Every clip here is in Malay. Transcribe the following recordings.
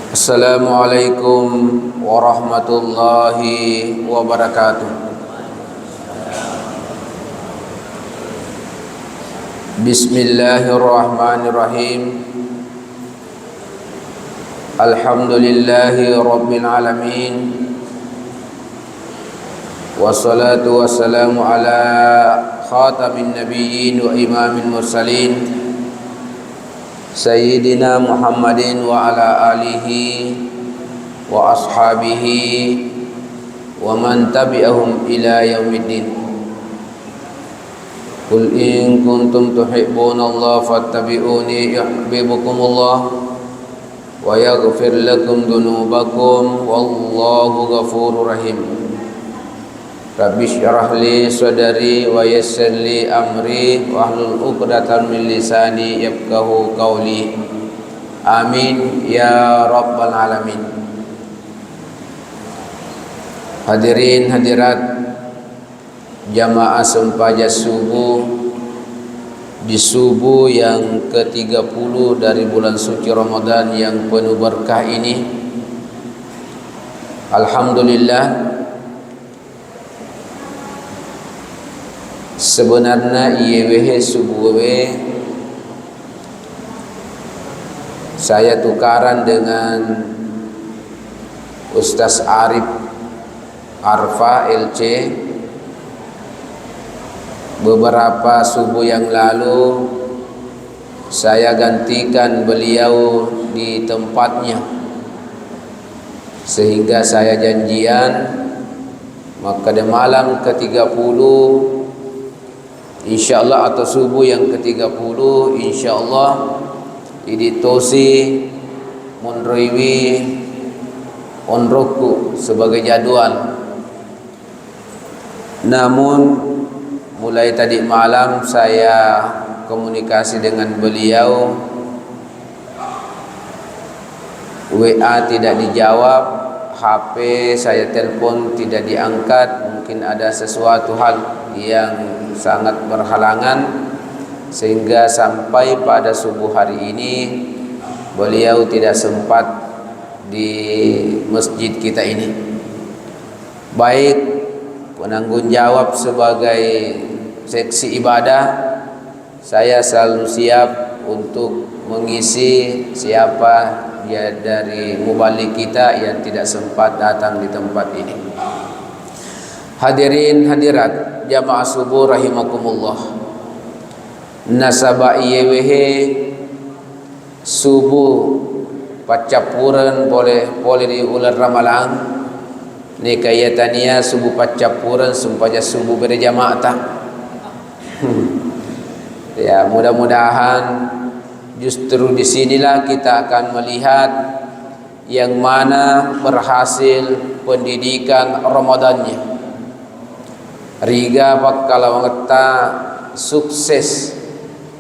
Assalamualaikum warahmatullahi wabarakatuh. Bismillahirrahmanirrahim. Alhamdulillahi rabbil alamin. Wassalatu wassalamu ala khatamin nabiyyin wa imamil mursalin Sayyidina Muhammadin wa ala alihi wa ashabihi wa man tabi'ahum ila yaumiddin. Qul in kuntum tuhibbunallaha fattabi'uni yuhibbukumullah wa yaghfir lakum dhunubakum wallahu ghafurur rahim. Rabbi syrah li sadri wa yassir li amri wahlul 'uqdatam min lisani yafqahu qawli. Amin ya rabbal alamin. Hadirin hadirat jamaah sempaja subuh di subuh yang ke-30 dari bulan suci Ramadan yang penuh berkah ini. Alhamdulillah, sebenarnya ieu subuh saya tukaran dengan Ustaz Arif Arfa LC beberapa subuh yang lalu. Saya gantikan beliau di tempatnya, sehingga saya janjian maka di malam ke-30 insyaallah atau subuh yang ke-30 insyaallah iditosi munriwi onroku sebagai jadwal. Namun mulai tadi malam saya komunikasi dengan beliau, WA tidak dijawab, HP saya telepon tidak diangkat. Mungkin ada sesuatu hal yang sangat berhalangan, sehingga sampai pada subuh hari ini beliau tidak sempat di masjid kita ini. Baik penanggung jawab sebagai seksi ibadah, saya selalu siap untuk mengisi siapa dia dari mubalik kita yang tidak sempat datang di tempat ini. Hadirin hadirat jamaah subuh rahimakumullah. Nasaba iyewehe subuh pacapuran boleh di ular ramalang ni kayatania subuh pacapuran sumpahnya subuh berjamaah tak. Ya, mudah-mudahan justru di sinilah kita akan melihat yang mana berhasil pendidikan Ramadannya. Riga bakal mengeta sukses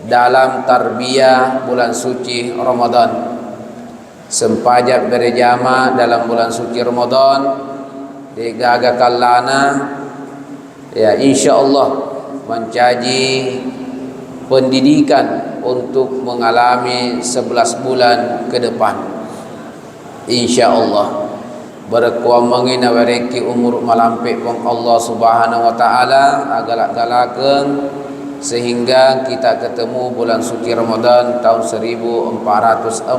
dalam tarbiyah bulan suci Ramadan. Sempajak berjamaah dalam bulan suci Ramadan digaga kallana ya insyaallah mencaji pendidikan untuk mengalami 11 bulan ke depan insyaallah. Berkuamangin awareki umur malampik pun Allah Subhanahu wa taala agalak-galakeun sehingga kita ketemu bulan suci Ramadan tahun 1447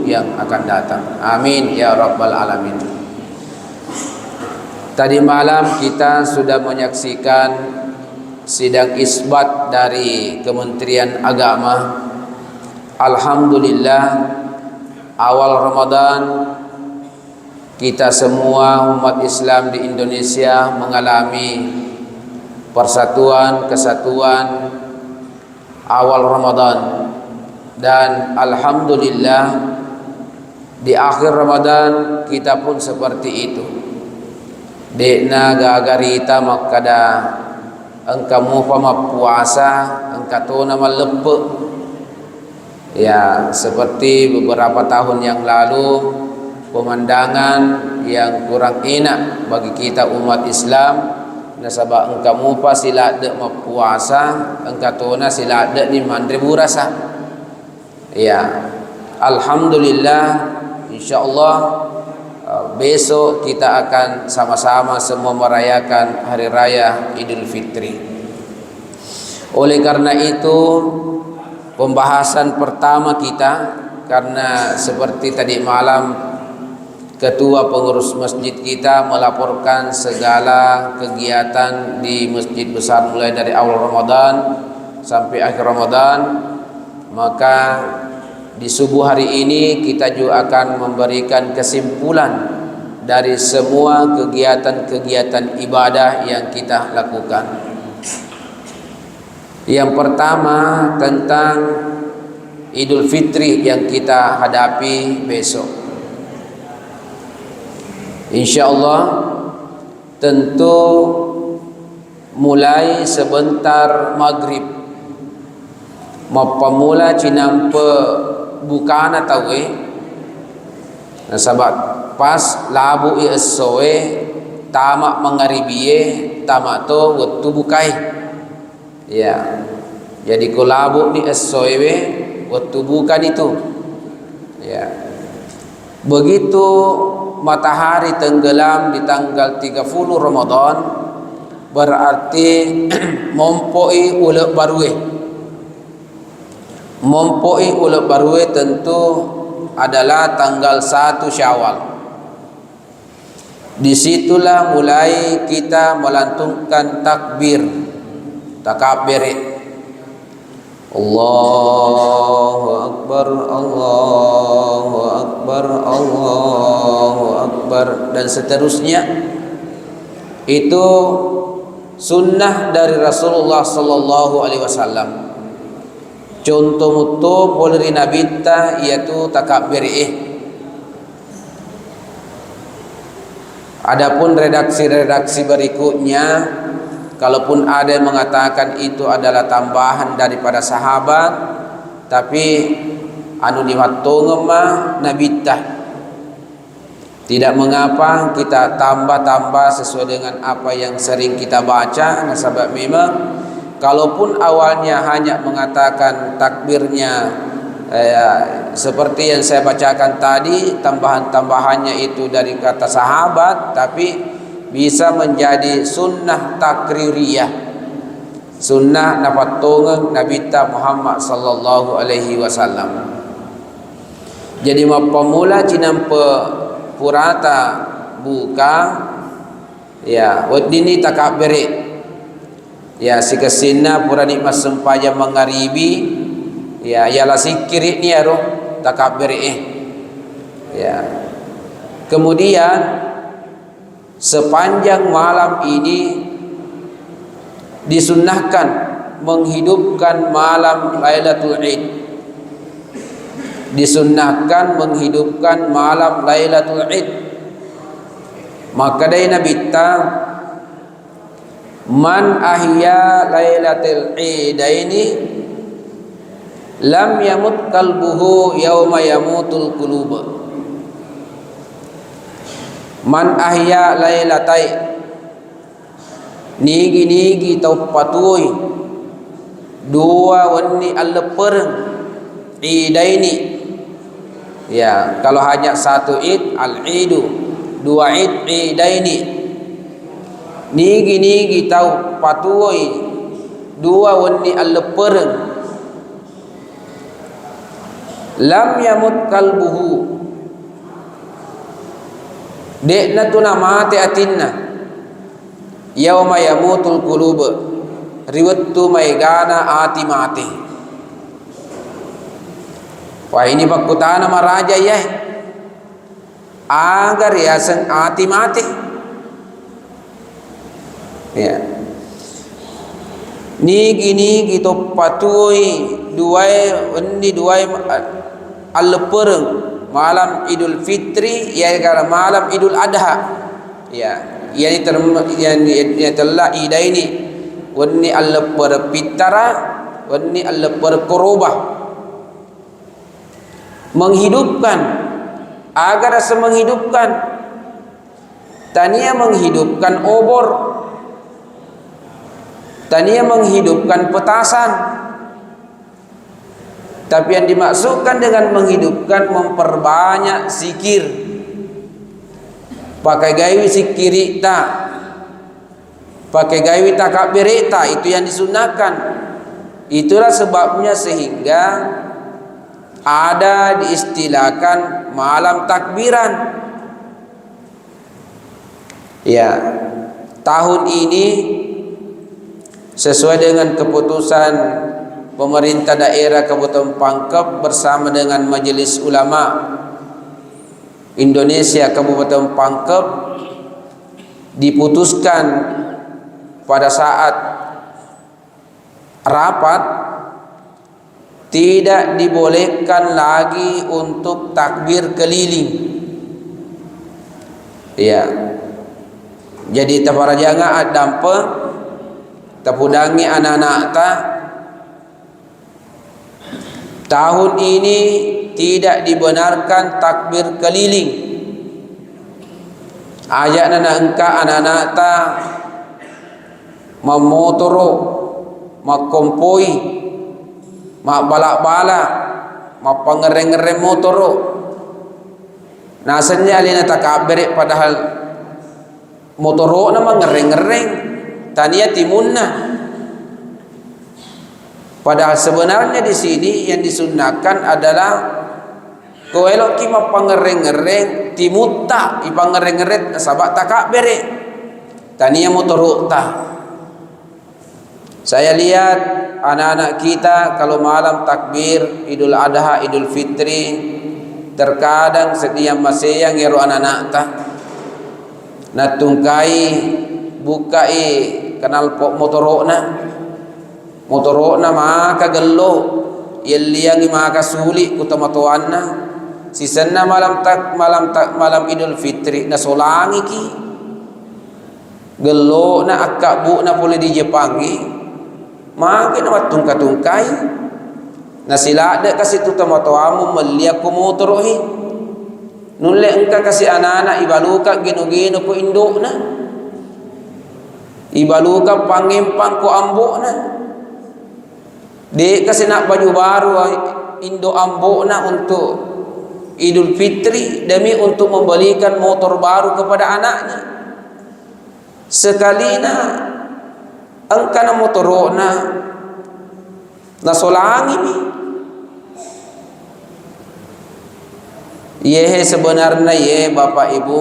yang akan datang. Amin ya rabbal alamin. Tadi malam kita sudah menyaksikan sidang isbat dari Kementerian Agama. Alhamdulillah, awal Ramadan kita semua umat Islam di Indonesia mengalami persatuan, kesatuan awal Ramadan. Dan alhamdulillah di akhir Ramadan kita pun seperti itu. Dekna gagarita makada engkamu pama puasa engkau nama lepek. Ya, seperti beberapa tahun yang lalu, pemandangan yang kurang enak bagi kita umat Islam. Nasabah engkamu pa sila de mapuasa, engkatona sila de ni mandre burasa. Ya, alhamdulillah insyaallah besok kita akan sama-sama semua merayakan hari raya Idul Fitri. Oleh karena itu pembahasan pertama kita, karena seperti tadi malam ketua pengurus masjid kita melaporkan segala kegiatan di masjid besar mulai dari awal Ramadan sampai akhir Ramadan, maka di subuh hari ini kita juga akan memberikan kesimpulan dari semua kegiatan-kegiatan ibadah yang kita lakukan. Yang pertama tentang Idul Fitri yang kita hadapi besok. InsyaAllah tentu mulai sebentar maghrib mapamula cinampe bukana tawe nasabak pas labu isoe tamak mangaribiye tamak to waktu bukai ya. Jadi ko labu ni isoe waktu bukan itu ya. Begitu matahari tenggelam di tanggal 30 Ramadan berarti mompoi ulek barue. Mompoi ulek barue tentu adalah tanggal 1 Syawal. Disitulah mulai kita melantunkan takbir, takbir. Allahu Akbar, Allahu Akbar, Allahu Akbar, dan seterusnya. Itu sunnah dari Rasulullah sallallahu alaihi wasallam. Contoh mutu polri nabita yaitu takbir. Adapun redaksi-redaksi berikutnya, kalaupun ada yang mengatakan itu adalah tambahan daripada sahabat, tapi anu dimatongem mah nabitah. Tidak mengapa kita tambah-tambah sesuai dengan apa yang sering kita baca. Nah, sebab memang kalaupun awalnya hanya mengatakan takbirnya seperti yang saya bacakan tadi, tambahan-tambahannya itu dari kata sahabat, tapi bisa menjadi sunnah takririyah, sunnah napatongen Nabi Muhammad sallallahu alaihi wasallam. Jadi mapamula cinampe purata buka ya wadini takabiri ya sikasina pura nikmat sempaya mengaribi ya ialah sikiri ni aro takabiri ya. Kemudian sepanjang malam ini disunnahkan menghidupkan malam Lailatul Id. Disunnahkan menghidupkan malam Lailatul Id. Maka dari Nabi ta man ahya Lailatul Idaini lam yamut qalbuhu yauma yamutul qulub. Man ahya lailatai nigi taupatui dua wani al-pereng idaini ya. Kalau hanya satu id al-idu, dua id idaini, nigi taupatui dua wani al-pereng lam yamut qalbuhu dekna tuna mati atinna yauma yamutul qulub riwattu maigana ati mati. Wah ini bakutana maraja ya agar ya sen ati mati ya. Nigi to patui duai al-pereng malam Idul Fitri ya karena malam Idul Adha ya. Yang telah idaini wani al-perpitara wani al-perkorobah menghidupkan agar menghidupkan tania menghidupkan obor, tania menghidupkan petasan, Tapi yang dimaksudkan dengan menghidupkan, memperbanyak zikir. Pakai gawi zikir tak, pakai gawi takbir tak, itu yang disunahkan. Itulah sebabnya sehingga ada diistilahkan malam takbiran. Ya, tahun ini sesuai dengan keputusan pemerintah daerah Kabupaten Pangkep bersama dengan Majelis Ulama Indonesia Kabupaten Pangkep, diputuskan pada saat rapat tidak dibolehkan lagi untuk takbir keliling. Ya, jadi para jangan dampe tapudangi anak-anak ta tahun ini tidak dibenarkan takbir keliling. Ajak anak-anak ta memotoro, makompoi, mak balak-balak, mak pangereng-ngereng motoro. Nasanya alina takabir padahal motoro nama ngereng-ngereng tania timunna. Padahal sebenarnya di sini yang disunnahkan adalah koelok ki mapangereng-ngereng timutta ipangereng-ngereng sabak takabir tania motoro ta. Saya lihat anak-anak kita kalau malam takbir Idul Adha, Idul Fitri, terkadang setiap masih yang ngeru anak-anak ta natungkai bukai kenal pok motorona maka gelo yeliangi maka sulit kutamatuanna sisanna malam Idul Fitri na solangi ki gelo na akabu na boleh di Jepangi maka na tungkai na sila ada kasih tutamatuamu meliak ku motorohi nulle engka kasih anak-anak ibaluka gino-gino ku induk na ibaluka pangimpang ku ambuk na dek kasih nak baju baru induk ambuk na untuk Idul Fitri demi untuk membelikan motor baru kepada anaknya. Sekali na engka na motorona na solangi mi ye sebenarnya ye Bapak Ibu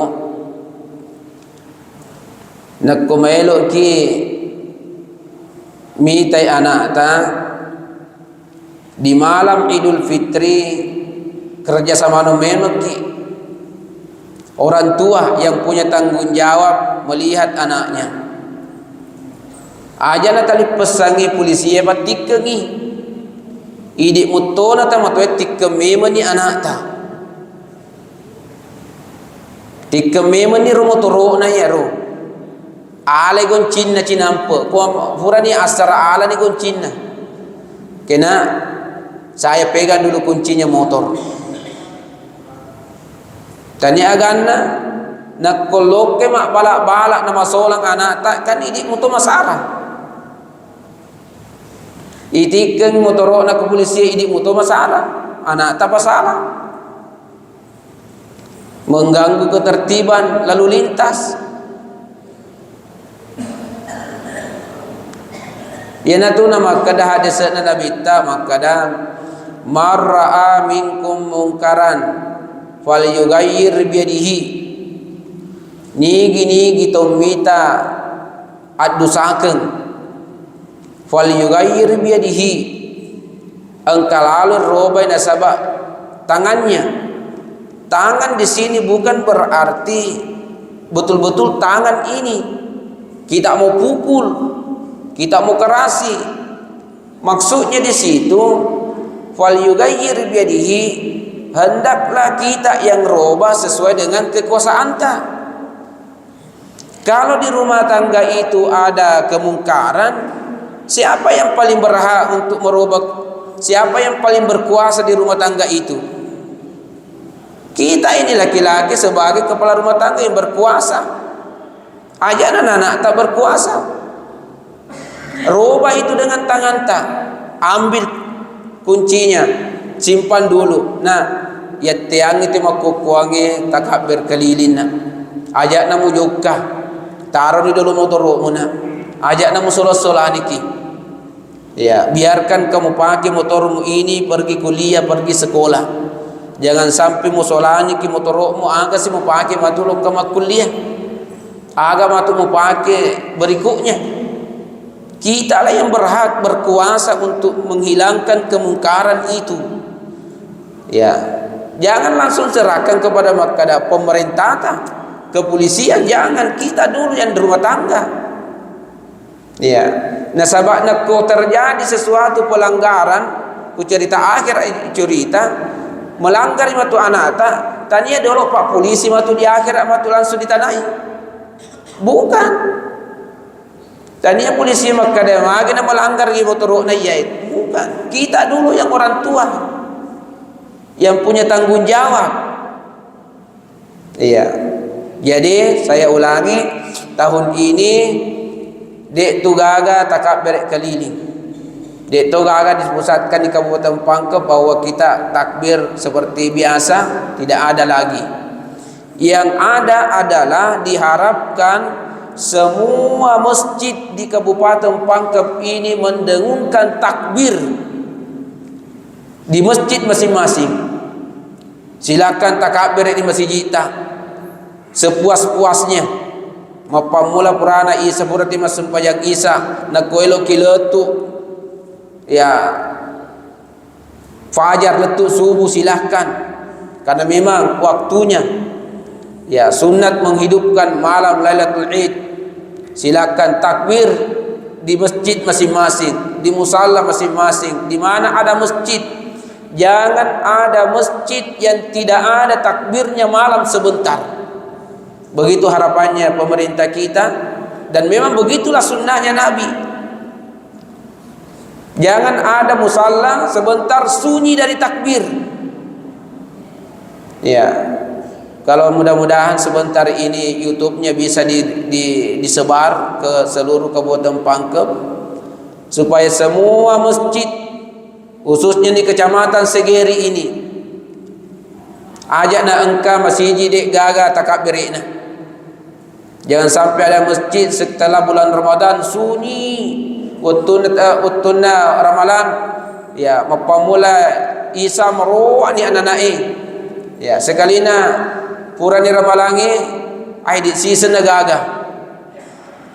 nak kumelo ki mitai anak ta di malam Idul Fitri kerjasama nomeno ki orang tua yang punya tanggung jawab melihat anaknya aja na tali pesangi polisi ya patikengi idik mutona ta matwe tikkeme ni anak ta tikkeme ni rumotoro na ya ro ale gon cinna cinampe ko furani asara ala ni gon cinna kena saya pegang dulu kuncinya motor tanya aganna nak koloke mak balak-balak nama solang anak tak kan ini motor masalah itikeng motoro na ke polisi ini motor masalah anak tak masalah mengganggu ketertiban lalu lintas ya natu nama kada hadisna nabi ta makada marra'a minkum mungkaran falyughayyir biyadihi nigi tomita adusakeun falyughayyir biyadihi engkalalu robai nasaba tangannya. Tangan di sini bukan berarti betul-betul tangan ini kita mau pukul, kita mau kerasi. Maksudnya di situ falyughayyir biyadihi, hendaklah kita yang robah sesuai dengan kekuasaan ta. Kalau di rumah tangga itu ada kemungkaran, siapa yang paling berhak untuk merubah? Siapa yang paling berkuasa di rumah tangga itu? Kita ini laki-laki sebagai kepala rumah tangga yang berkuasa. Ajak anak-anak tak berkuasa. Rubah itu dengan tangan tak. Ambil kuncinya, simpan dulu. Nah, ya tiang itu makukuangi takbir kelilin nak. Ajak namu jokah, taruh di dalam motormu nak. Ajak namu solat niki. Ya, biarkan kamu pakai motormu ini pergi kuliah, pergi sekolah. Jangan sampai musolanya ki motormu agak sih mau pakai matuluk ke kuliah. Agak matu mau pakai berikutnya. Kita lah yang berhak berkuasa untuk menghilangkan kemungkaran itu. Ya, jangan langsung serahkan kepada pemerintah, kepolisian. Jangan, kita dulu yang rumah tangga. Ya, nah sabaknya kau terjadi sesuatu pelanggaran, ku cerita akhir cerita melanggar matu anata, tanya dulu pak polisi matu di akhirat matu langsung ditanai. Bukan. Tania polisi makada magina melanggar di motor na yait. Bukan. Kita dulu yang orang tua yang punya tanggung jawab. Iya. Jadi saya ulangi, tahun ini dek tugaga takbir keliling. Dek tugaga dipusatkan di Kabupaten Pangkep bahwa kita takbir seperti biasa, tidak ada lagi. Yang ada adalah diharapkan semua masjid di Kabupaten Pangkep ini mendengungkan takbir di masjid masing-masing. Silakan takbir di masjid kita sepuas-puasnya. Mapamula purana Isa purati masumpayang Isa nakuelo kiletu ya fajar letu subuh silahkan, karena memang waktunya. Ya, sunat menghidupkan malam Lailatul Id. Silakan takbir di masjid masing-masing, di musalla masing-masing, di mana ada masjid. Jangan ada masjid yang tidak ada takbirnya malam sebentar. Begitu harapannya pemerintah kita, dan memang begitulah sunnahnya Nabi. Jangan ada musalla sebentar sunyi dari takbir. Ya. Kalau mudah-mudahan sebentar ini YouTube-nya bisa disebar ke seluruh Kabupaten Pangkep, supaya semua masjid khususnya di Kecamatan Segeri ini ajak na engka masjid dek gaga takbirina. Jangan sampai ada masjid setelah bulan Ramadan sunyi utuna ramalan ya mapamula Isa meruani anak-anake. Ya, sekalina purani ramalangi aidit season nagaga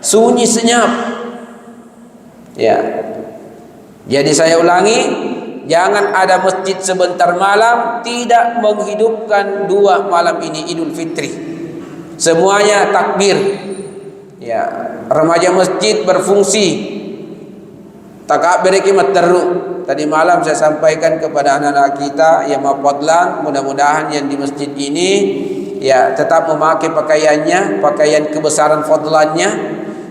sunyi senyap. Ya, jadi saya ulangi, jangan ada masjid sebentar malam tidak menghidupkan dua malam ini Idul Fitri. Semuanya takbir. Ya, remaja masjid berfungsi takbir kimat teruk. Tadi malam saya sampaikan kepada anak-anak kita yang mafadlan, mudah-mudahan yang di masjid ini ya tetap memakai pakaiannya, pakaian kebesaran fadlannya,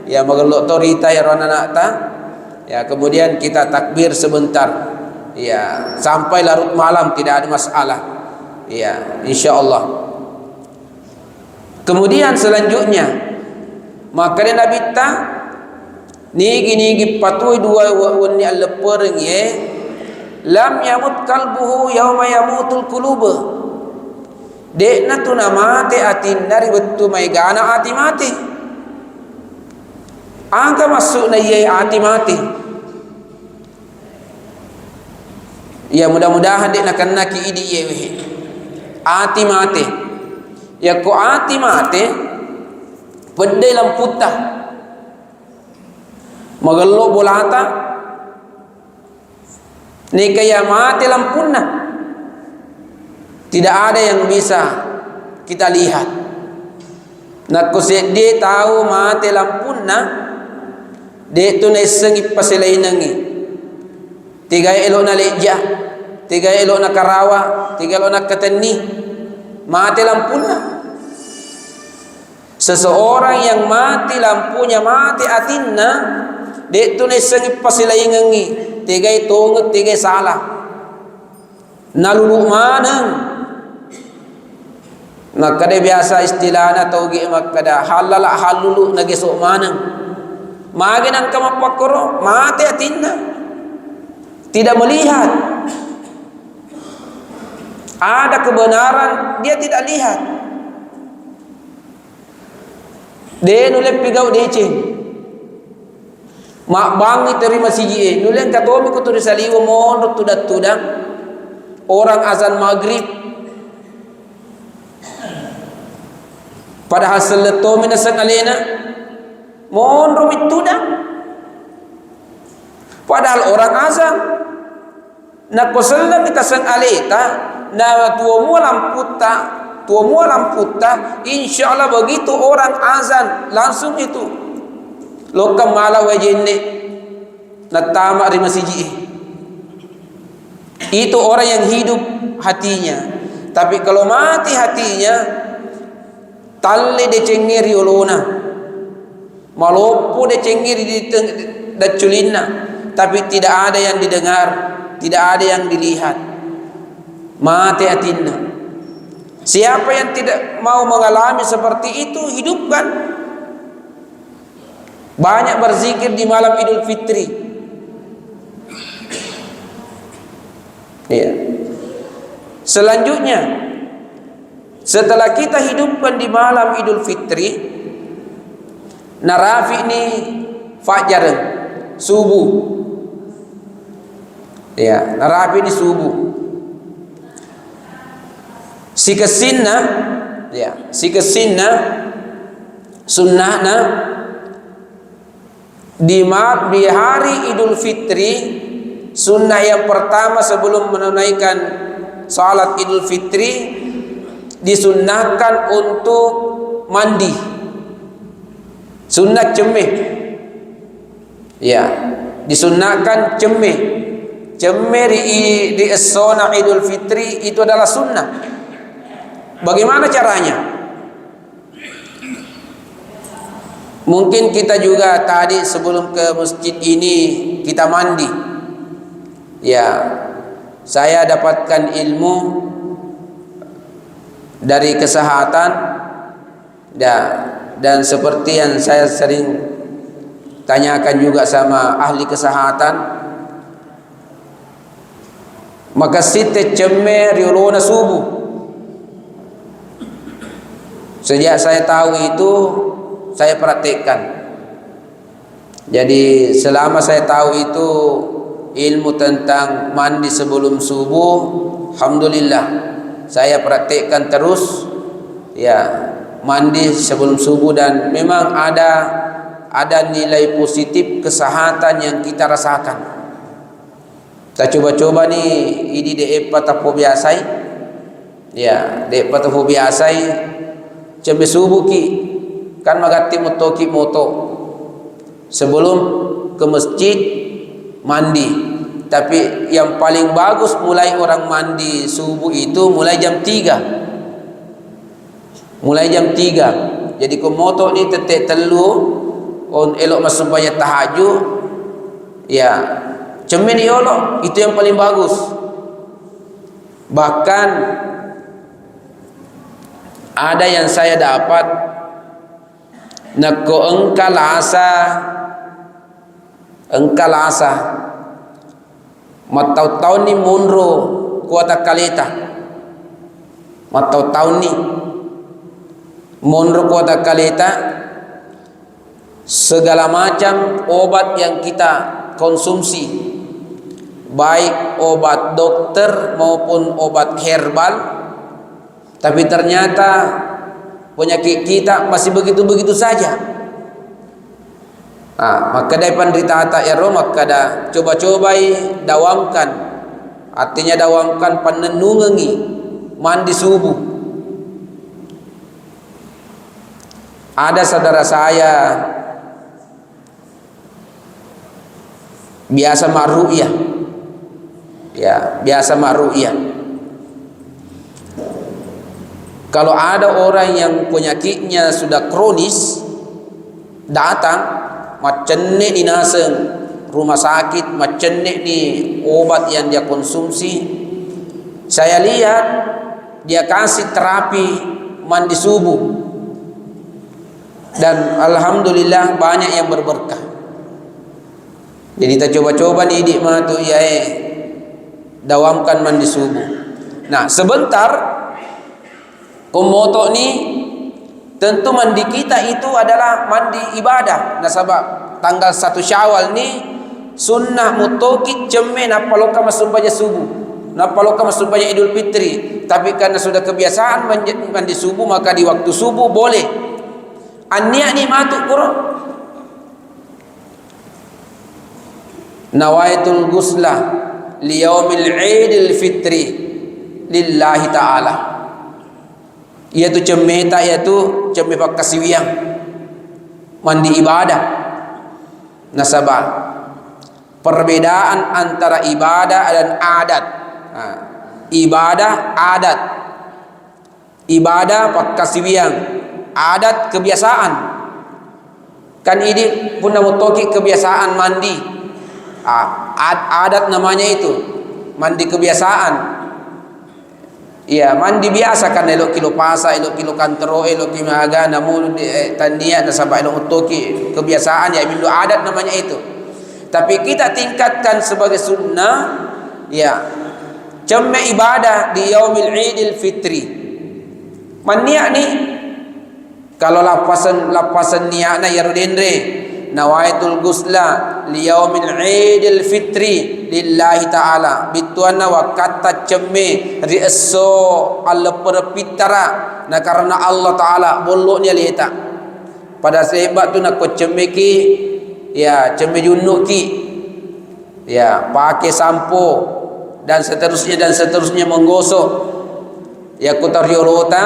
ya magelok torita ya anak-anak ta. Ya, kemudian kita takbir sebentar. Ya, sampai larut malam tidak ada masalah. Ya, insyaallah. Kemudian selanjutnya makanya Nabi ta nigi patui dua wani al-pereng ye lam yamut kalbuhu yauma yamutul qulub. Dekna tu nama te atin dari betu mai gana ati mati. Angka masuk na ye ati mati. Ya mudah-mudahan dekna kena ki idi ye ati mati. Ya ko ati mati pedai lamputah magallo bolata ni kaya mati lampunna, tidak ada yang bisa kita lihat. Nak kusedi tahu mati lampunna de tu nesengi paselainangi tiga elo na leja, tiga elo na karawa, tiga elo na katani mati lampunna. Seseorang yang mati lampunya mati atinna de tu nesengi pasilaingangi tiga itu tiga salah nalulu manang. Nakade biasa istilahna taugi makada halala halulu nagesok manang maginang kamapakoro mati atinna tidak melihat. Ada kebenaran dia tidak lihat. Dia nulep pigau deceng. Mak bangi terima siji nulen katomi ko tulis saliwa mondok tudat-tudang. Orang azan maghrib padahal seletomi na sangalena mondok mitudang. Padahal orang azan na kosella kita sang aleta na tuamu lamputa insyaallah begitu orang azan langsung itu lokam mala wajenne na tama ri masiji. Itu orang yang hidup hatinya. Tapi kalau mati hatinya talle de cengeri olona malopo de cengeri di daculina, tapi tidak ada yang didengar, tidak ada yang dilihat. Mati hatinya. Siapa yang tidak mau mengalami seperti itu, hidupkan. Banyak berzikir di malam Idul Fitri. Ya. Selanjutnya, setelah kita hidupkan di malam Idul Fitri, narafi ini fajar, subuh. Ya, narafi ini subuh. Sikesinna, ya, sikesinna sunnahna di hari Idul Fitri. Sunnah yang pertama sebelum menunaikan salat Idul Fitri, disunnahkan untuk mandi. Sunnah cemeh. Ya, disunnahkan cemeh. Cemeh di esona Idul Fitri itu adalah sunnah. Bagaimana caranya? Mungkin kita juga tadi sebelum ke masjid ini kita mandi. Ya, saya dapatkan ilmu dari kesehatan dan seperti yang saya sering tanyakan juga sama ahli kesehatan, maka site cemme riolona subuh. Sejak saya tahu itu saya praktekkan. Jadi selama saya tahu itu ilmu tentang mandi sebelum subuh, alhamdulillah saya praktekkan terus. Ya, mandi sebelum subuh dan memang ada nilai positif kesehatan yang kita rasakan. Kita coba-coba nih ini de patapo biasai. Ya, de patapo biasai cembe subuh ki kan magati moto sebelum ke masjid mandi. Tapi yang paling bagus mulai orang mandi subuh itu mulai jam 3. Mulai jam 3. Jadi komoto ni tetek telu on elok masuk bayat tahajud. Ya, cemen yolo itu yang paling bagus. Bahkan ada yang saya dapat nako engkalasa matau tahun ni munro kuota kalita matau tahun ni munro kuota kalita segala macam obat yang kita konsumsi, baik obat dokter maupun obat herbal, tapi ternyata penyakit kita masih begitu-begitu saja. Maka dari penderita tak ero maka dah coba-cobai dawamkan. Artinya dawamkan panenungengi mandi subuh. Ada saudara saya biasa maruyah. Ya, biasa maruyah. Kalau ada orang yang penyakitnya sudah kronis, datang macam ni naseng rumah sakit, macam ni obat yang dia konsumsi, saya lihat dia kasih terapi mandi subuh dan alhamdulillah banyak yang berberkah. Jadi kita coba-coba nih dik mah tu ya dawamkan mandi subuh. Nah, sebentar kumoto ni tentu mandi kita itu adalah mandi ibadah. Nah, sebab tanggal 1 Syawal ni sunnah mutoki cemme napaloka masumbaja subuh, napaloka masumbaja Idul Fitri. Tapi karena sudah kebiasaan mandi subuh, maka di waktu subuh boleh. An-niat ni matuk Qur'an. Nawaitul ghusla liyaumil Idul Fitri lillahi ta'ala. Iaitu cemeta, iaitu cemme pakasiwiang mandi ibadah. Nasabah perbedaan antara ibadah dan adat. Ibadah adat, ibadah pakasiwiang, adat kebiasaan. Kan ini pun namutoki kebiasaan mandi. Adat namanya itu mandi kebiasaan. Iya, mandi biasa kan elok kilo pasa, elok kilo kantero, elok kilo aga, namun tania nasabah elok utoki kebiasaan ya bindu adat namanya itu. Tapi kita tingkatkan sebagai sunnah, ya, cemme ibadah di yaumil Idul Fitri. Mania ni kalau lapasan niatna ya rudendre nawaitul ghusla liyaumil Idul Fitri lillahi ta'ala bituanna wa kata cemme ri'so alla perpitara na karena Allah ta'ala boloknya lieta pada sebab tu nak cemme ki ya cemme junuk ki ya pakai sampo dan seterusnya menggosok ya kutariolota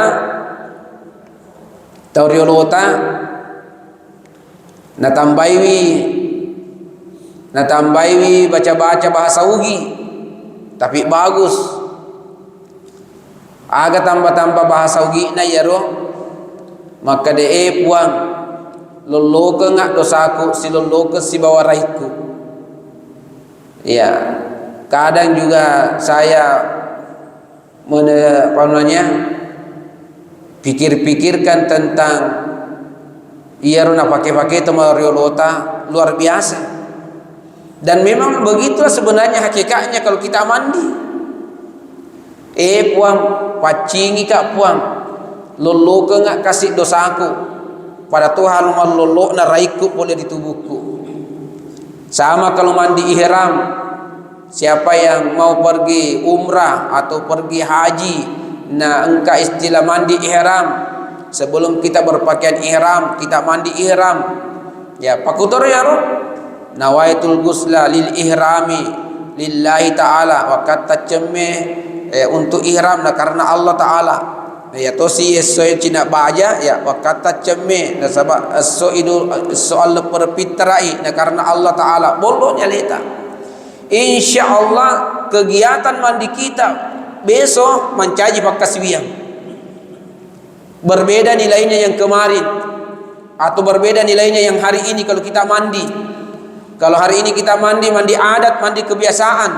tauriolota Natambaiwi baca-baca bahasa Ugi, tapi bagus. Aga tambah-tambah bahasa Ugi na ya roh, maka de puang loloke ngak dosaku si loloke si bawaraiku. Ya, kadang juga saya pikir-pikirkan tentang iya rona pakai-pakai itu mariolota luar biasa. Dan memang begitulah sebenarnya hakikatnya kalau kita mandi. Puang pacingi kak puang lolo ke ngak kasih dosaku pada Tuhan lolo na raiku boleh di tubuhku. Sama kalau mandi ihram, siapa yang mau pergi umrah atau pergi haji, nah engkau istilah mandi ihram. Sebelum kita berpakaian ihram, kita mandi ihram. Ya, pakutor ya roh. Nawaitul ghusla lil ihrami lillahi ta'ala wa kata cemme untuk ihram na karena Allah ta'ala. Ya tosi soy cina baja ya wa kata cemme na sabab soal perpitrai na karena Allah ta'ala boloknya leta. Insyaallah kegiatan mandi kita besok mencaji pakaswiang. Berbeda nilainya yang kemarin atau berbeda nilainya yang hari ini kalau kita mandi. Kalau hari ini kita mandi adat, mandi kebiasaan,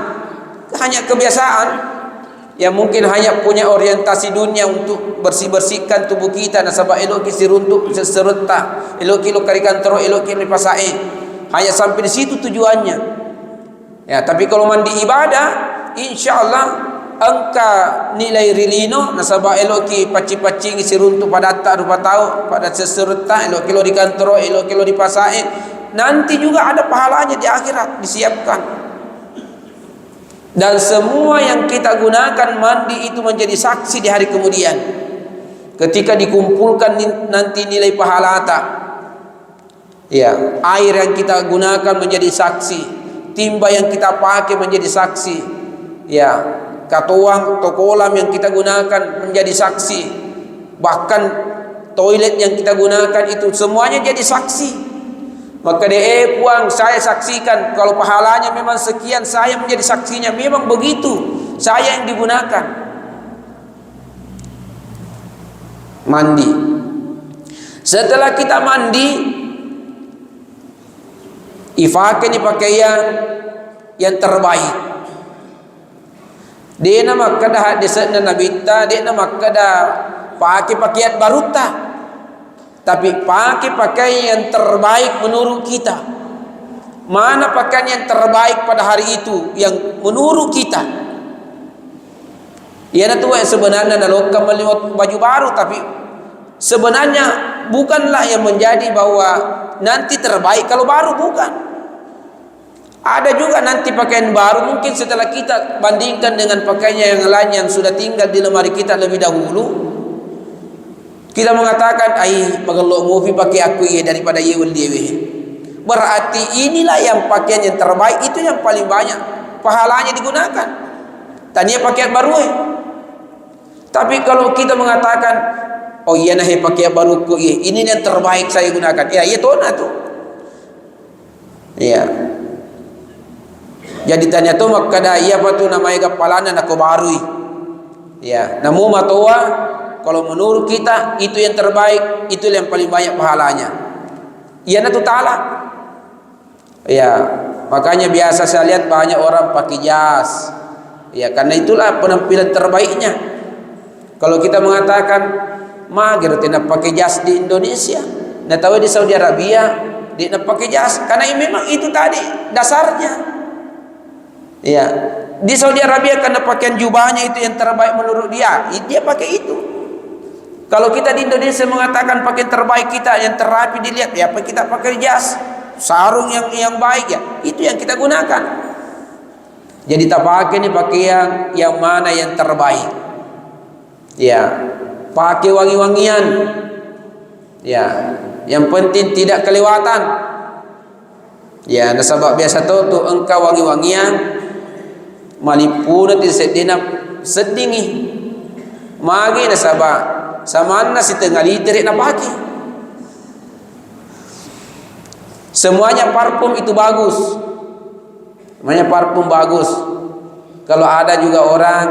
hanya kebiasaan yang mungkin hanya punya orientasi dunia untuk bersih-bersihkan tubuh kita. Nasabah elok kisi runtuk seserta, elok kilo karikan tero, elok kilo pasai. Hanya sampai di situ tujuannya. Ya, tapi kalau mandi ibadah, insyaallah angka nilai rilino nasabah elok ki paci-paci ngisi runtuk pada tak rupa tahu pada seserta, elok kilo di kantoro, elok kilo di pasai. Nanti juga ada pahalanya di akhirat disiapkan. Dan semua yang kita gunakan mandi itu menjadi saksi di hari kemudian. Ketika dikumpulkan nanti nilai pahala tak. Ya, air yang kita gunakan menjadi saksi, timba yang kita pakai menjadi saksi. Ya, katuang atau kolam yang kita gunakan menjadi saksi. Bahkan toilet yang kita gunakan itu semuanya jadi saksi. Maka puang saya saksikan kalau pahalanya memang sekian, saya menjadi saksinya, memang begitu saya yang digunakan. Mandi. Setelah kita mandi, ifakan ni pakaian yang terbaik. Dia nama kada desana nabita, dia nama kada pakai pakaian baruta. Tapi pakai pakaian yang terbaik menurut kita. Mana pakaian yang terbaik pada hari itu yang menurut kita? Ia na tuwa sebenarnya nalokam meliwat baju baru, tapi sebenarnya bukanlah yang menjadi bahwa nanti terbaik kalau baru, bukan. Ada juga nanti pakaian baru mungkin setelah kita bandingkan dengan pakaian yang lain yang sudah tinggal di lemari kita lebih dahulu, kita mengatakan ai magalok ngopi pakai aku ya daripada yewel dewe. Berarti inilah yang pakaian yang terbaik, itu yang paling banyak pahalanya digunakan. Tanya pakaian baru. Tapi kalau kita mengatakan oh iya nah pakaian baru ku ini yang terbaik saya gunakan, ya itu nah tuh. Iya. Jadi tanya tu makada iya apa tu namanya kepalana nak baru. Ya, namun matoa kalau menurut kita itu yang terbaik, itu yang paling banyak pahalanya. Iya na tu ta'ala. Ya, makanya biasa saya lihat banyak orang pakai jas. Ya, karena itulah penampilan terbaiknya. Kalau kita mengatakan mager tidak pakai jas di Indonesia, nah tahu di Saudi Arabia tidak pakai jas, karena memang itu tadi dasarnya. Ya, di Saudi Arabia karena pakaian jubahnya itu yang terbaik menurut dia pakai itu. Kalau kita di Indonesia mengatakan pakaian terbaik kita yang terapi dilihat, ya kita pakai jas, sarung yang baik, ya itu yang kita gunakan. Jadi tak pakai nih pakaian yang mana yang terbaik. Ya, pakai wangi-wangian. Ya, yang penting tidak kelewatan. Ya, nasabak biasa tu engkau wangi-wangian malipuna ti sedina sedingi magi nasabak samana si tengah liter na pakai. Semuanya parfum itu bagus. Semuanya parfum bagus. Kalau ada juga orang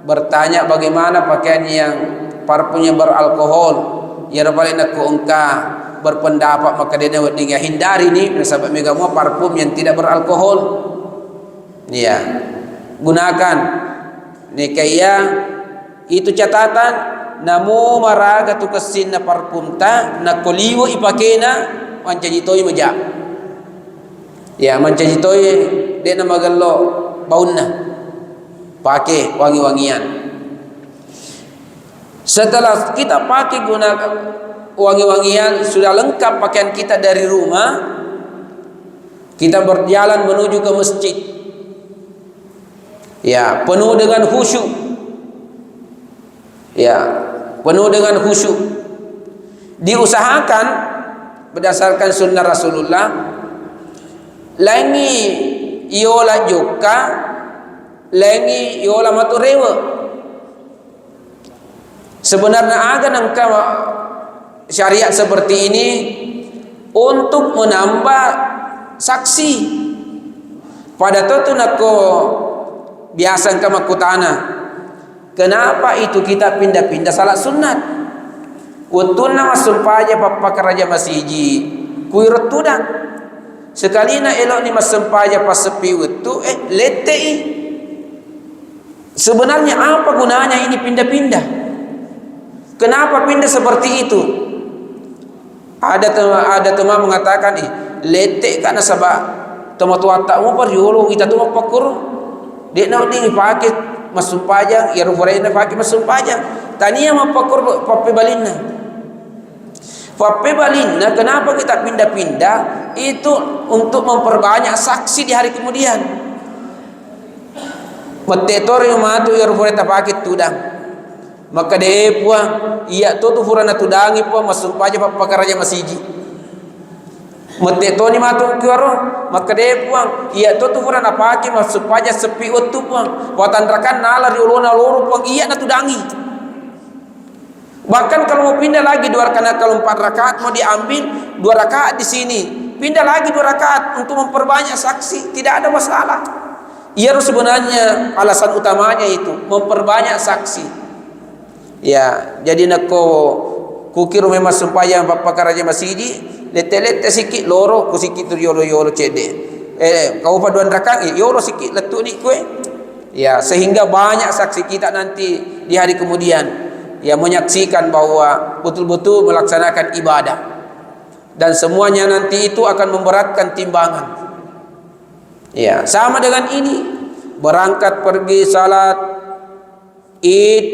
bertanya bagaimana pakaian yang parfumnya beralkohol, ya paling nak engka berpendapat maka dia hindari ni nasabak mega mua parfum yang tidak beralkohol. Ya, gunakan ni kaya itu catatan namu maraga tu kesin na parfum ta na koliwo ipakena mancajitoy maja. Ya, mancajitoy de na magallo baunna pakai wangi-wangian. Setelah kita pakai gunakan wangi-wangian, sudah lengkap pakaian kita dari rumah, kita berjalan menuju ke masjid. Ya, penuh dengan khusyuk. Ya, penuh dengan khusyuk. Diusahakan berdasarkan sunnah Rasulullah, lengi iola joka, lengi iola maturewa. Sebenarnya agan angka syariat seperti ini untuk menambah saksi. Pada tu nako biasa engkau makutana, kenapa itu kita pindah-pindah salat sunat? Utuna masumpaja papa raja masiji kuirut tudang sekali na elok ni masumpaja pas sepi utu letei. Sebenarnya apa gunanya ini pindah-pindah? Kenapa pindah seperti itu? Ada teman mengatakan lete karena sebab teman tua tak mau perjolo kita tu pakur. Dia nak ni pakai masuk pajang, ya ruforena pakai masuk pajang. Tania mapakur pape balina. Pape balina kenapa kita pindah-pindah? Itu untuk memperbanyak saksi di hari kemudian. Matetor yang matu ya ruforena pakai tudang. Maka dia puang, iya tu furana tudangi puang masuk pajang pakar raja masiji. Metetoni matu kiaro maka dia puang iya tu furana pake masuk paja sepi utu puang watan rakan nalar yulona loro puang iya na tudangi. Bahkan kalau mau pindah lagi 2 rakaat, kalau 4 rakaat mau diambil 2 rakaat di sini, pindah lagi 2 rakaat untuk memperbanyak saksi, tidak ada masalah. Iya sebenarnya alasan utamanya itu memperbanyak saksi. Ya, jadi nako kukiru memang sumpaya pakar raja masjid lete-lete sikit loro ku sikit tu yolo cede kau paduan rakaat yolo sikit letu ni kue ya, sehingga banyak saksi kita nanti di hari kemudian ya menyaksikan bahwa betul-betul melaksanakan ibadah, dan semuanya nanti itu akan memberatkan timbangan. Ya, sama dengan ini berangkat pergi salat Id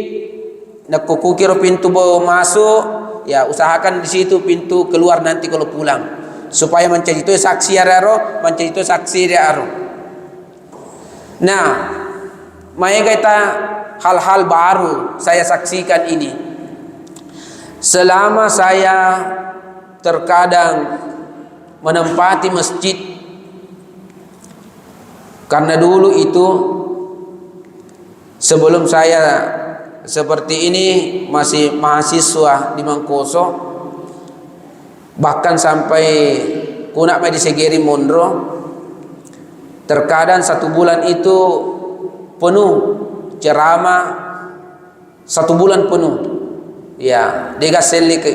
nak kukukir pintu masuk, ya usahakan di situ pintu keluar nanti kalau pulang, supaya mencari itu saksi araro, mencari itu saksi araro. Nah, maya kita hal-hal baru saya saksikan ini selama saya terkadang menempati masjid. Karena dulu itu sebelum saya seperti ini masih mahasiswa di Mangkoso, bahkan sampai kunak di Segeri Mondro, terkadang 1 bulan itu penuh ceramah, 1 bulan penuh. Ya, dega seli ke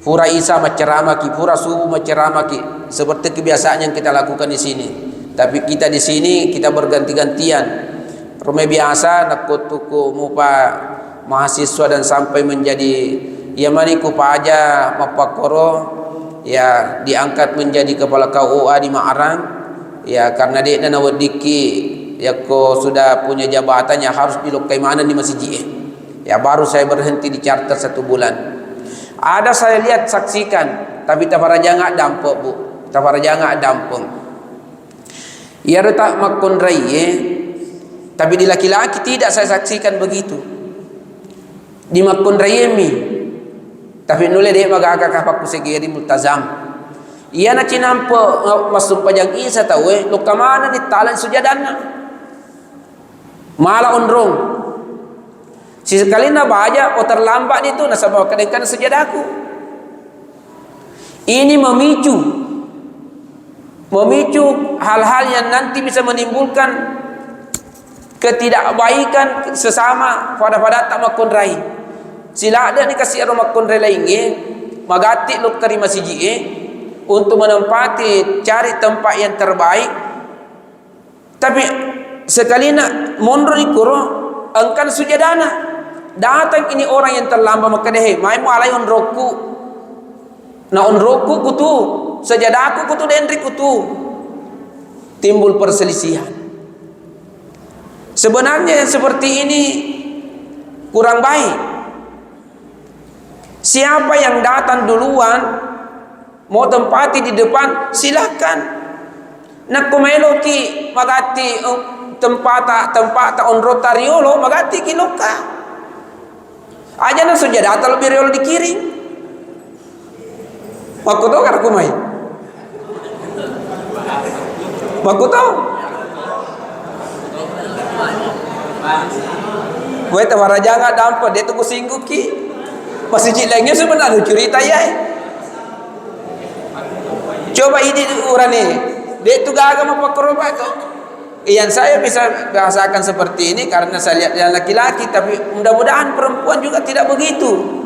Pura Isa menceramah ki, Pura Subuh menceramah ki, seperti kebiasaan yang kita lakukan di sini. Tapi kita di sini kita berganti-gantian. Rumah biasa nak tuku mupa mahasiswa dan sampai menjadi ya maniku paja mapakoro, ya diangkat menjadi kepala KUA di Maarang, ya karena dia nawadiki ya ko sudah punya jabatannya harus dilokai mana di masjid. Ya baru saya berhenti di charter 1 bulan. Ada saya lihat saksikan, tapi taparaja nggak dampok bu, taparaja nggak dampong. Ya retak makon rai. Tapi di laki-laki tidak saya saksikan begitu. Di makon rayemi. Tapi nule dia magaga kapak kusegeri multazam. Ia na cinampo masuk pajang isa tahu lo kamana ni talan sujadana. Mala onrong. Si sekali na baja o terlambat itu nasabah kadang-kadang sujadaku. Ini memicu hal-hal yang nanti bisa menimbulkan ketidakbaikan sesama pada tak makon rai. Sila ada ni kasih aroma makon rai lainnya magati lu terima siji untuk menempati cari tempat yang terbaik. Tapi sekali nak mondro ikuro angkan sujadana. Datang ini orang yang terlambat maka deh mai mu alai on roku. Na on roku kutu sajadaku kutu dendri kutu. Timbul perselisihan. Sebenarnya yang seperti ini kurang baik. Siapa yang datang duluan mau tempati di depan silakan. Nak kumelo ki magati tempat on rotariolo magati kiloka. Aja na sujada lebih riol dikiring. Waktu tahu kan kumai. Waktu tahu. Wei tawara jangan dampak dia tunggu singgung ki. Masih cilengnya sebenarnya cerita ya. Coba ini orang ni. Dia tu gagal mempakroba tu. Yang saya bisa bahasakan seperti ini karena saya lihat yang laki-laki, tapi mudah-mudahan perempuan juga tidak begitu.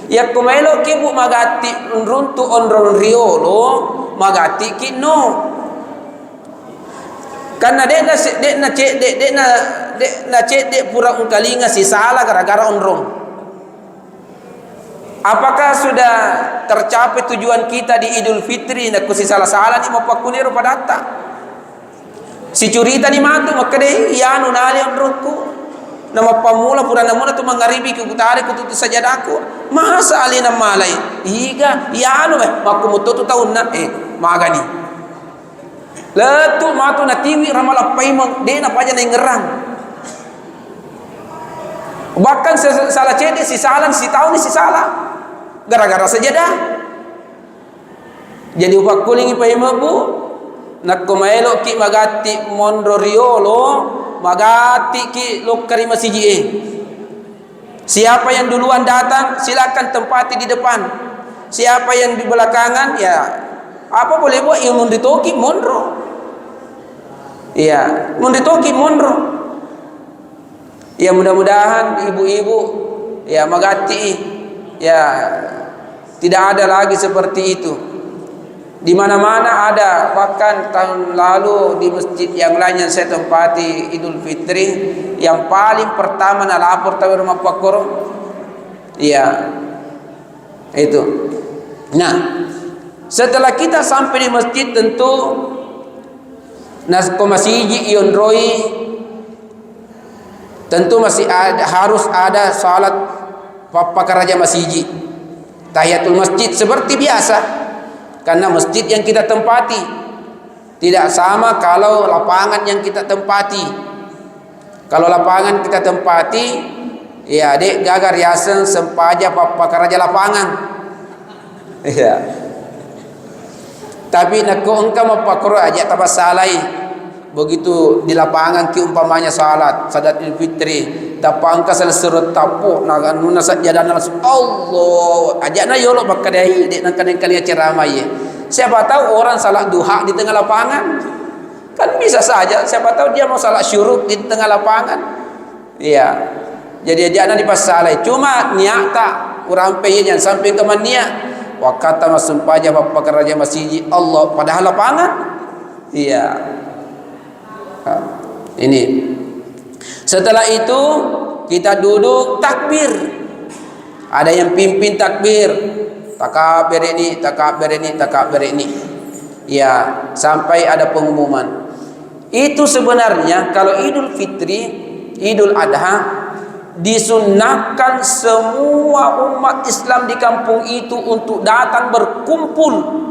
Ya kumelo ki bu magati runtu onron riolo magati ki no. Karena dia pura ungkalinga si salah gara-gara onrong. Apakah sudah tercapai tujuan kita di Idul Fitri nak si salah-salah ni mapakuniro padata? Si curita ni matu maka deh ianu nali onrongku. Nama pamula pura namuna tu mangaribi ku kutari ku tutu sajadaku. Masa alina malai? Iga ianu maku mutu tahun na magani. Letu matu na tiwi ramal paimang de na paja na ngerang. Bahkan salah cede si salan si tahu ni si salah gara-gara sajadah. Jadi upak kulingi paimang bu nak kumaelo ki magati mondro riolo magati ki lokari masiji. Siapa yang duluan datang silakan tempati di depan. Siapa yang di belakangan ya apa boleh buat yang munditoki mondro. Iya, munditoki mondro. Ya mudah-mudahan ibu-ibu ya magati ya tidak ada lagi seperti itu. Di mana-mana ada, bahkan tahun lalu di masjid yang lain yang saya tempati Idul Fitri yang paling pertama na lapor tahu rumah pakoro. Iya. Itu. Nah, setelah kita sampai di masjid tentu nas komasiji ion roi Tentu masih ada, harus ada salat pakaraja masjid, tahiyatul masjid seperti biasa, karena masjid yang kita tempati tidak sama kalau lapangan yang kita tempati. Kalau lapangan kita tempati, ya dek gagar yasen sempaja pakaraja lapangan. Ya. Tapi nak engkau mapakro aja tabasalai. Begitu di lapangan ki umpamanya salat Idul Fitri, tapang ka selesai tapuk naganu sajadah langsung Allah ajana yolo bakadai dek nang kali ceramah ye. Siapa tahu orang salat duha di tengah lapangan, kan bisa saja. Siapa tahu dia mau salat syuruk di tengah lapangan. Iya. Jadi ajana di pasalai. Cuma niat tak urang pe jangan sampai ke niat. Wa kata masumpaja bapak kerja masjid Allah padahal lapangan. Iya. Ini setelah itu kita duduk takbir, ada yang pimpin takbir, takbir ini, takbir ini, takbir ini, ya sampai ada pengumuman. Itu sebenarnya kalau Idul Fitri, Idul Adha disunnahkan semua umat Islam di kampung itu untuk datang berkumpul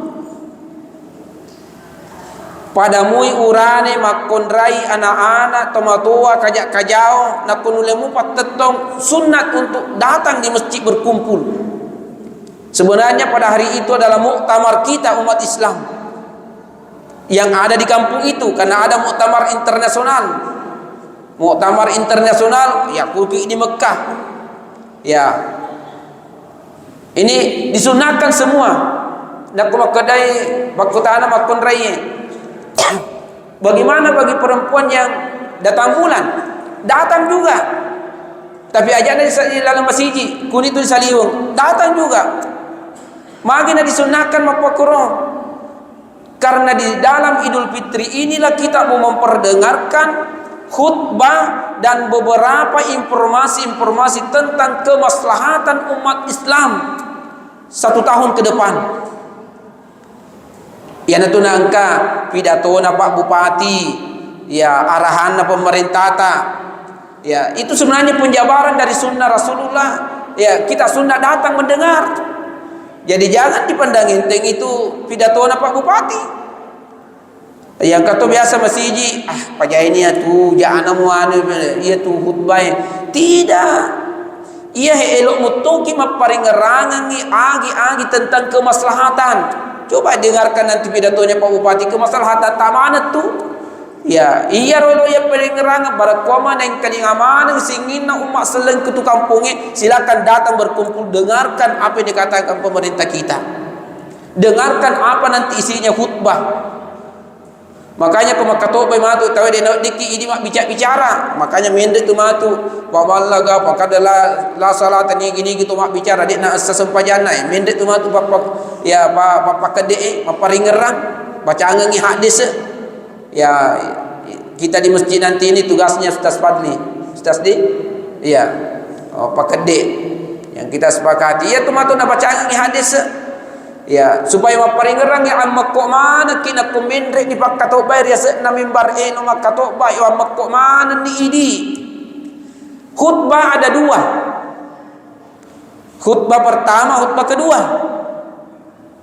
pada mui urane makon rai anak-anak tomatua kajak kajau nakon ulemu patetong sunat untuk datang di masjid berkumpul. Sebenarnya pada hari itu adalah muktamar kita umat Islam yang ada di kampung itu, karena ada muktamar internasional. Muktamar internasional ya kulki di Mekah. Ya. Ini disunahkan semua. Nak kedai bakutana makon rai. Bagaimana bagi perempuan yang datang bulan? Datang juga. Tapi ajaknya di dalam masjid, kuni itu di Saliung, datang juga. Magina disunahkan mapakuro. Karena di dalam Idul Fitri inilah kita mau memperdengarkan khutbah dan beberapa informasi-informasi tentang kemaslahatan umat Islam 1 tahun ke depan. Ya natuna angka pidato na Pak Bupati, ya arahan na pemerintah ta, ya itu sebenarnya penjabaran dari sunnah Rasulullah. Ya kita sunnah datang mendengar. Jadi jangan dipandang enteng itu pidato na Pak Bupati. Yang kata biasa masih pajai ini tu jangan muane ia tu khutbah. Tidak. Ia elok mutoki maparingerangan agi tentang kemaslahatan. Coba dengarkan nanti pidatonya Pak Bupati, kemaslahatan tamanat tu. Ya, iya rolo ya pengerangan barat koma nang kalingaman singina umat seleng ke tu kampungnya, silakan datang berkumpul, dengarkan apa yang dikatakan pemerintah kita. Dengarkan apa nanti isinya khutbah. Makanya pemakato bay matu tahu dia nak diki ini mak bicara. Makanya mendek tu matu babalaga pakadalah la salatan gini gitu mak bicara dia nak sesempajana mendek tu matu ya pak kede maparingerang baca angengi hadis ya. Kita di masjid nanti ini tugasnya Ustaz Fadli, Ustaz di iya pak kede yang kita sepakati ya tu matu nak baca angengi hadis ya supaya maparingerang ya amma kok mana kina kumindre di pakato bayar ya na mimbar no makato bay wa makko mana ni idi. Khutbah ada 2. Khutbah pertama, khutbah kedua.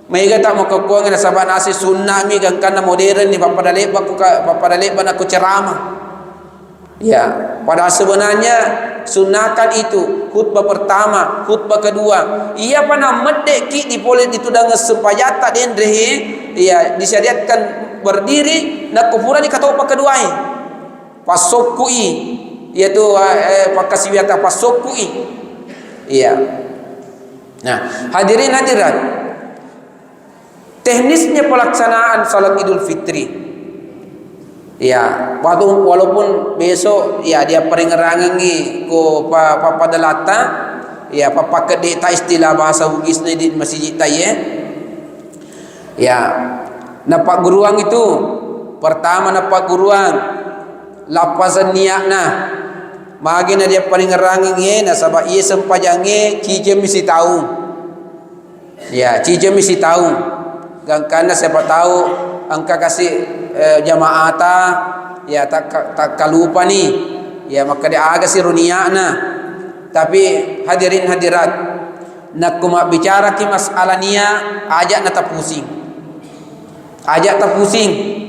Maiga tak mau kekuangan na saban nasi sunnah mi gangkan na modern ni papada lepa aku ceramah. Ya, pada sebenarnya sunahkan itu khutbah pertama, khutbah kedua. Ia pana medek ki di pole ditudang sepayata dendre ya disyariatkan berdiri nak kufuran di kata apa kedua pasokui yaitu pakasiwiata pasokui. Iya. Nah, hadirin hadirat, teknisnya pelaksanaan salat Idul Fitri. Ya, walaupun besok ya dia peringerangan ni ko pada lata ya papa kede ta istilah bahasa Bugis di masjid taye. Ya, napak guruang itu pertama napak guruang lapazan niatna magina dia peringerangan ye na sabab ia sempajange cije misi tahu. Ya, cije misi tahu. Gangkana siapa tahu angka kasih jamaata ya tak kalupa ni Ya maka dia agak si runia na. Tapi hadirin hadirat, nak kumak bicara ki masalah nia, ajak na tak pusing. Ajak tak pusing.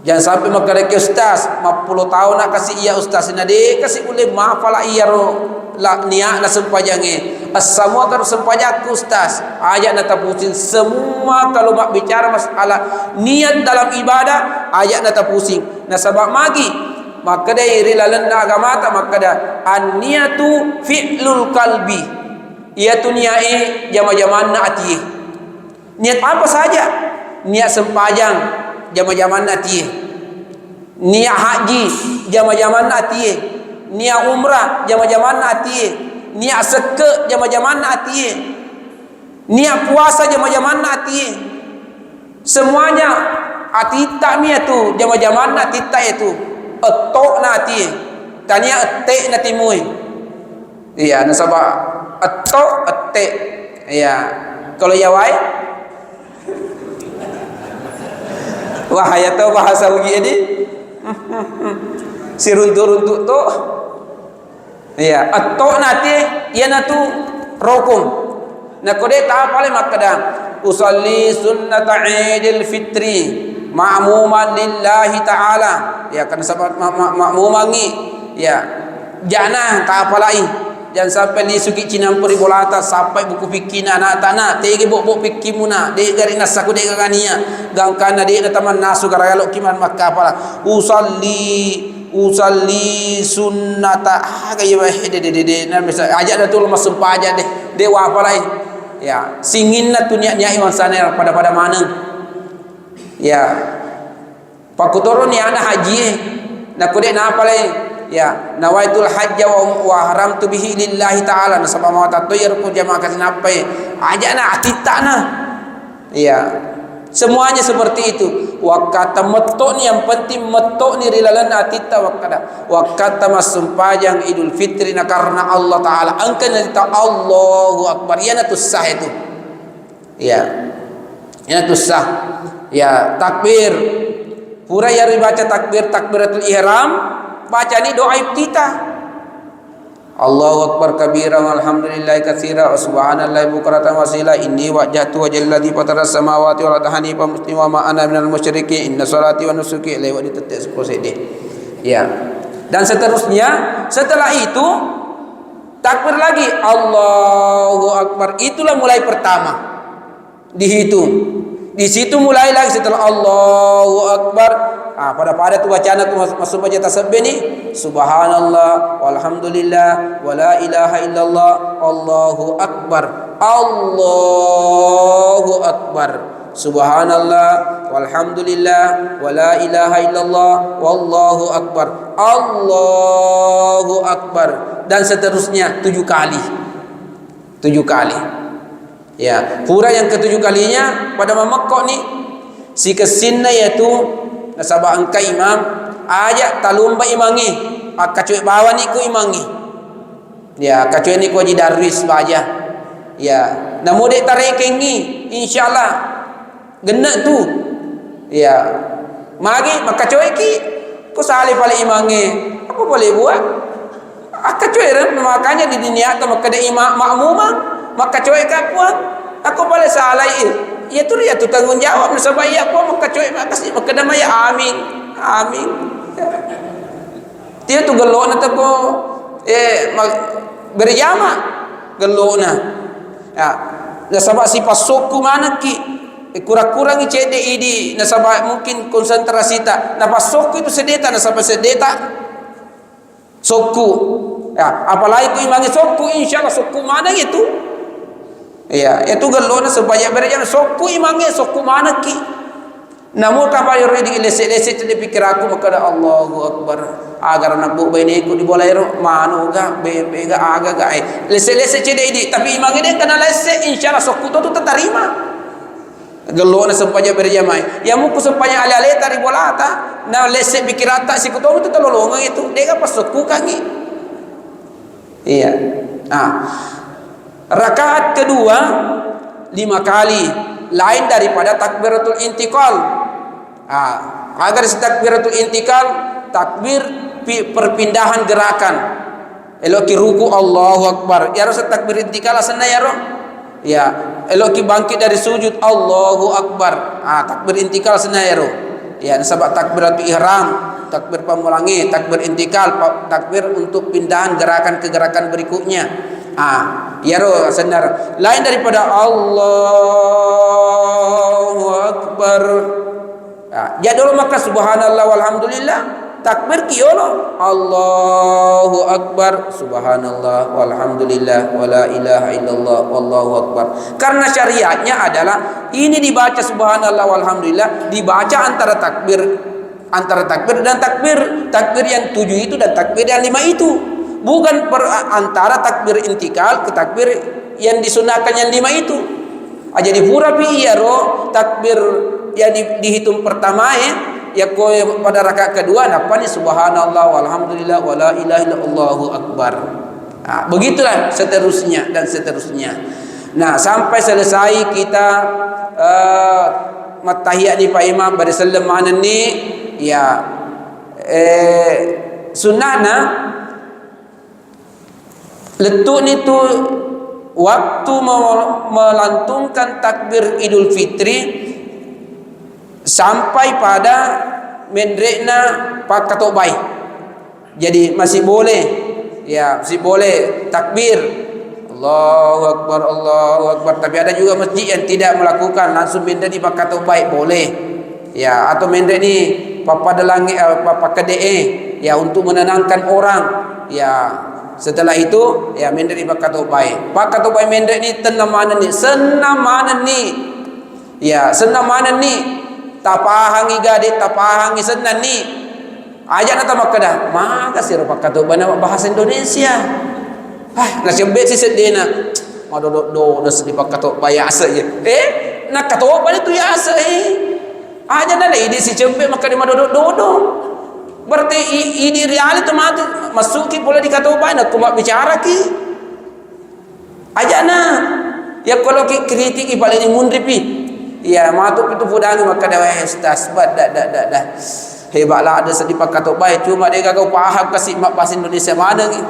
Jangan sampai maka dia ustaz 50 tahun nak kasih iya ustaz nade kasih boleh maaf lah iya ro la nia na sempajange. Semua kalau sempajak ustaz, ajak na tak pusing. Semua kalau mak bicara masalah niat dalam ibadah, ajak na tak pusing. Nah sebab magi maka dia iri lalan agama tak maka dia an-niyatu fi'lul qalbi, iaitu niat jama-jaman na ati. Niat apa saja, niat sempajang jama-jaman na ati, niat haji jama-jaman na ati, niat umrah jama-jaman na ati, niat seke jama-jaman na ati, niat puasa jama-jaman na ati. Semuanya ati tak niat tu jama-jaman na ati tak itu etok nati tanya etek nati mui. Iya nasaba etok etek. Iya kalau ya wai wah ya tahu bahasa ugi ini si runtuk-runtuk tu. Iya etok nati ia natu rukun. Nah kode tak paling makada usalli sunnata idil fitri ma'muman lillahi ta'ala. Ya kan sahabat makmumangi ya jangan tak apa lain. Jangan sampai ni suki cinampuri bolata sampai buku fikir anak tanah tege bok fikir muna de gari nasaku de gania gangkana de taman nasu garalo kiman makka pala usalli sunnata gaya de na misal aja datul masum paja de wa apa lain ya singin na tunya nya iwan sana pada mana ya pakutoro ni ana haji na kude na apa lain ya nawaitul hajja wa haramtu bihi lillahi ta'ala nasaba ma tatoyir ku jamaah kasin apa aja na atita na ya semuanya seperti itu. Wakata metok ni yang penting metok ni rilalan atita wakata masumpajang Idul Fitri na karena Allah Ta'ala angkan kita Allahu Akbar ya na tusah itu ya na tusah ya takbir pura ya baca takbiratul ihram baca ni doa iftitah Allahu Akbar kabira walhamdulillahi katsira wa subhanallahi bukratan wasila inni wajjahtu wajhal ladzi fatara samawati wal ardi hanifan muslima ma ana minal musyrikin inna salati wa nusuki lewat ditetes prosede ya dan seterusnya. Setelah itu takbir lagi Allahu Akbar, itulah mulai pertama dihitung. Di situ mulai lagi setelah Allahu Akbar. Pada tu bacaan tu masuk baca tasbih ni subhanallah walhamdulillah wala ilaha illallah Allahu Akbar. Allahu Akbar. Subhanallah walhamdulillah wala ilaha illallah wallahu akbar. Allahu Akbar. Dan seterusnya 7 kali. 7 kali. Ya, pura yang ke-7 kalinya pada mamakok ni si kesinna yaitu nasabah angka imam ajak talumba imangi akacuy bawa ni ku imangi ya kacuy ni ku haji darwis baja ya namu dek tarekengi insyaallah genak tu ya magi maka cuy ki ku salih pale imangi apa boleh buat akacuy ren makanya di dunia tu maka de imam makmumah maka cuy kapuan aku boleh salai ya tu dia tu tanggung jawab sebab ya apa maka cuy makasih maka nama ya amin amin dia tu gelona tu ko berjama gelona ya nasabah si pasuku mana ki kurang-kurang cede idi nasabah mungkin konsentrasi tak na pasuku itu sedeta nasabah sedeta suku ya apalagi ku imangi suku insyaallah suku mana gitu. Ya, itu gelona supaya berjana soku imange soku mana ki. Namun kapal yuri di lese-lese tu dipikir aku maka Allahu Akbar. Agar anak bu bini ku diboleh manu ga bebe ga aga ga lese-lese cede ini tapi imange dia kena lese insyaallah soku tu terima. Gelona supaya berjamai. Ya muku supaya ale-ale tari bolata. Na lese pikirata si kutomu tu tololongan itu. Dia pas soku kangi. Iya. Rakaat kedua 5 kali lain daripada takbiratul intikal. Agar takbiratul intikal takbir perpindahan gerakan. Elok ki ruku Allahu Akbar. Ya rasa takbir intikal asana ya roh. Ya, elok ki bangkit dari sujud Allahu Akbar. Takbir intikal asana ya roh. Ya, sebab takbiratul ihram, takbir pemulangi, takbir intikal, takbir untuk pindahan gerakan ke gerakan berikutnya. Ya roh senar. Lain daripada Allahu Akbar. Ya dulu maka subhanallah walhamdulillah. Takbir kiyolo Allahu Akbar, subhanallah walhamdulillah wala ilaha illallah wallahu akbar. Karena syariatnya adalah ini dibaca subhanallah walhamdulillah, dibaca antara takbir dan takbir yang 7 itu dan takbir yang 5 itu, bukan antara takbir intikal ke takbir yang disunahkan yang 5 itu. Jadi pura pi ya roh takbir yang dihitung pertama ya kowe pada rakaat kedua napani subhanallah walhamdulillah wala ilaha illallah Allahu akbar. Begitulah seterusnya dan seterusnya. Nah, sampai selesai kita matahiyat ni Pak Imam pada salam mana ni ya sunnahna letuk ni tu waktu melantungkan takbir Idul Fitri sampai pada mendrekna pak katobai. Jadi masih boleh ya, masih boleh takbir Allahu Akbar, tapi ada juga masjid yang tidak melakukan, langsung mendek di pak katobai boleh ya, atau mendek ni papa delangi papa kedee ya untuk menenangkan orang ya. Setelah itu ya mendek di pak katobai mendek ni tenang mana ni senam mana ni ya, senam mana ni tapahangi gade tapahangi senan ni aja nata makada maka sira pakato bana bahasa Indonesia nasi bet si sedena madodo sedi pakato bayasa je nak kato bani tu ya asa aja na ini si cembe maka di madodo berarti ini reality mati masuki boleh dikato bani aku mak bicara ki aja na ya kalau ki kritik paling mundri pi ya matuk itu pudangi maka dah ustaz dah hebatlah ada sedih pakai tok baik cuma dia kagak paham kasih mak bahasa Indonesia mana ni.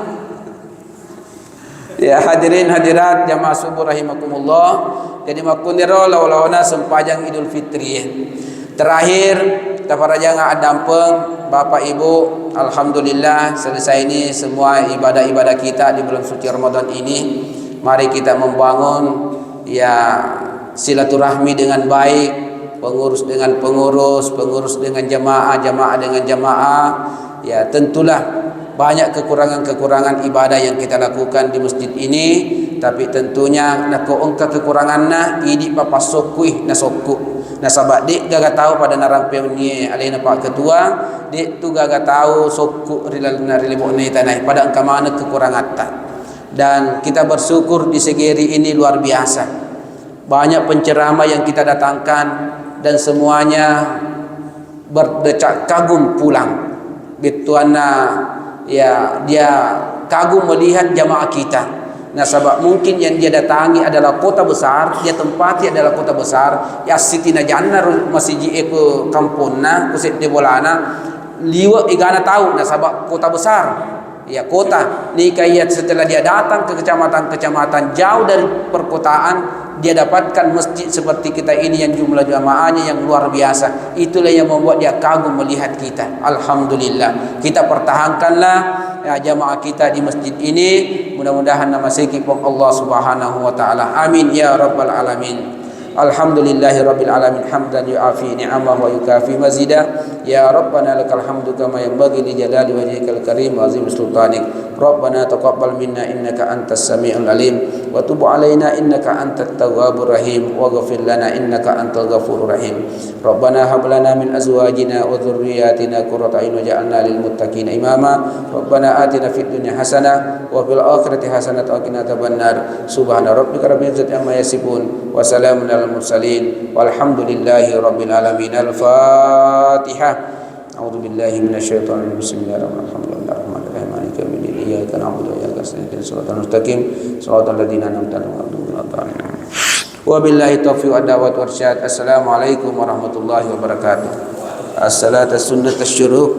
Ya hadirin hadirat jamaah subuh rahimakumullah. Jadi makundiro lawana sempajang Idul Fitri terakhir para jangan adampeng Bapak Ibu, alhamdulillah selesai ini semua ibadah-ibadah kita di bulan suci Ramadan ini. Mari kita membangun ya silaturahmi dengan baik, pengurus dengan pengurus dengan jamaah dengan jamaah. Ya tentulah banyak kekurangan-kekurangan ibadah yang kita lakukan di masjid ini, tapi tentunya nak ongka kekuranganna idi papa sokui na sokku. Nah sahabat dik gaga tahu pada narampe ni alena pak ketua, dik tu gaga tahu sokku rilal rilibok ni tanah pada engka mana kekurangan ta. Dan kita bersyukur di Segeri ini luar biasa. Banyak penceramah yang kita datangkan dan semuanya berdecak kagum pulang. Bituana ya dia kagum melihat jamaah kita. Nah sebab mungkin yang dia datangi adalah kota besar, dia tempati adalah kota besar. Ya sitina janna masih ke kampungna, kusit de bolana, liwa igana tahu nah sebab kota besar. Ya kota ni kayak setelah dia datang ke kecamatan jauh dari perkotaan, dia dapatkan masjid seperti kita ini yang jumlah jamaahnya yang luar biasa. Itulah yang membuat dia kagum melihat kita. Alhamdulillah kita pertahankanlah ya, jamaah kita di masjid ini. Mudah-mudahan nama sekipong Allah subhanahu wa ta'ala. Amin ya rabbal alamin. Alhamdulillahi rabbil alamin hamdan yu'afi ni'amah wa yukafi mazida. Ya Rabbana lakal hamdu kama yanbaghi li jalali wajhikal karim wa azim sultanik. Rabbana taqabbal minna innaka antas samiul alim wa tub alaina innaka antat tawwabur rahim waghfir lana innaka antal ghafurur rahim. Rabbana hab lana min azwajina wa dhurriyyatina qurrata a'yun waj'alna lil muttaqina imama. Rabbana atina fid dunya hasanah wa fil akhirati hasanah wa qina adzabannar. Subhana rabbika rabbil izzati amma yasifun wa salamun alal mursalin walhamdulillahi rabbil alamin. Al-Fatihah. A'udzu billahi minasyaitonir rajim. Bismillahirrahmanirrahim. Maliki yaumiddin. Iyyaka na'budu wa iyyaka nasta'in. Shiratal mustaqim. Shiratal ladzina an'amta 'alaihim. Wabillahi taufiq wal hidayah wal irsyad. Assalamualaikum warahmatullahi wabarakatuh. As-salatu sunnat asy-syuruq.